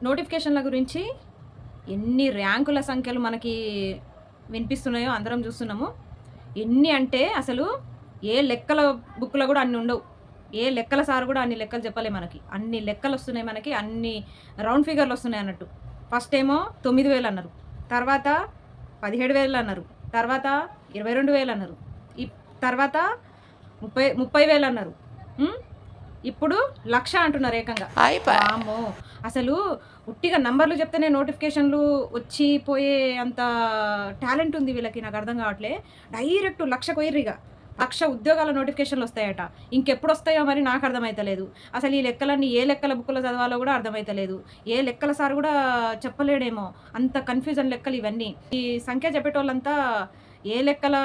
నోటిఫికేషన్ల గురించి ఎన్ని ర్యాంకుల సంఖ్యలు మనకి వినిపిస్తున్నాయో అందరం చూస్తున్నాము. ఎన్ని అంటే అసలు ఏ లెక్కల బుక్‌లో గూడా అన్ని ఉండవు. ఏ లెక్కల సార్ గూడా అన్ని లెక్కలు చెప్పలే మనకి. అన్ని లెక్కలొస్తున్నాయి మనకి. అన్ని రౌండ్ ఫిగర్‌లొస్తున్నాయి అన్నట్టు. ఫస్ట్ ఏమో 9,000 అన్నారు. తర్వాత 17,000 అన్నారు. తర్వాత 22,000 అన్నారు. తర్వాత 30,000 అన్నారు. ఇప్పుడు 1,00,000 అంటున్నారు ఏకంగా. వామ్మో! అసలు ఉట్టిగా నంబర్లు చెప్తేనే నోటిఫికేషన్‌లు వచ్చి పోయే అంత టాలెంట్ ఉంది వీళ్ళకి. నాకు అర్థం కావట్లే. డైరెక్ట్ 1,00,000 పోయిర్రిగ. 1,00,000 ఉద్యోగాల నోటిఫికేషన్‌లు వస్తాయట. ఇంకెప్పుడొస్తాయో మరి నాకు అర్థమైతలేదు. అసలు ఈ లెక్కలన్నీ ఏ లెక్కల బుక్‌లో చదవాలో కూడా అర్థమైతలేదు. ఏ లెక్కల సార్ కూడా చెప్పలేడేమో. అంత కన్‌ఫ్యూజన్ లెక్కలు ఇవన్నీ. ఈ సంఖ్య చెప్పేటోళ్ళంతా ఏ లెక్కల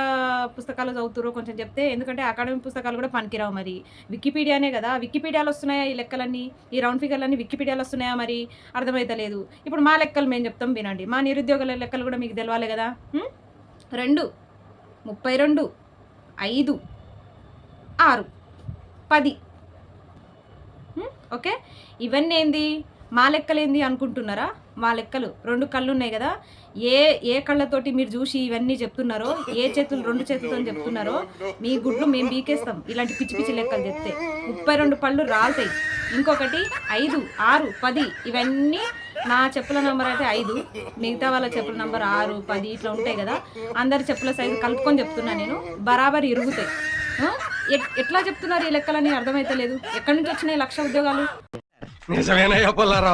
పుస్తకాలు చదువుతుర్రో కొంచెం చెప్తే, ఎందుకంటే అకాడమిక్ పుస్తకాలు కూడా పనికిరావు మరి. వికీపీడియానే కదా! వికీపీడియాలో వస్తున్నాయా ఈ లెక్కలన్నీ? ఈ రౌండ్ ఫిగర్‌లన్నీ వికీపీడియాలో వస్తున్నాయా మరి? అర్థమైతలేదు. ఇప్పుడు మా లెక్కలు మేము చెప్తాం వినండి. మా నిరుద్యోగుల లెక్కలు కూడా మీకు తెలవాలి కదా! 2, 32, 5, 6, 10. ఓకే. ఇవన్నీ ఏంది? మా లెక్కలేంది అనుకుంటున్నారా? మా లెక్కలు 2 కళ్ళున్నాయి కదా! ఏ కళ్ళతోటి మీరు చూసి ఇవన్నీ చెప్తున్నారో, ఏ చేతులు 2 చేతులతోని చెప్తున్నారో, మీ గుడ్లు మేము పీకేస్తాం ఇలాంటి పిచ్చి పిచ్చి లెక్కలు చెప్తే. 32 పళ్ళు రాలుతాయి. ఇంకొకటి 5, 6, 10 ఇవన్నీ నా చెప్పుల నంబర్ అయితే 5. మిగతా వాళ్ళ చెప్పుల నంబర్ 6, 10 ఇట్లా ఉంటాయి కదా! అందరి చెప్పుల సైజు కలుపుకొని చెప్తున్నా నేను. బరాబర్ ఇరుగుతాయి. ఎట్లా చెప్తున్నారు ఈ లెక్కలని అర్థమైతలేదు. ఎక్కడి నుంచి వచ్చినాయి 1,00,000 ఉద్యోగాలు? నిజమేనయ్యా పుల్లారావు.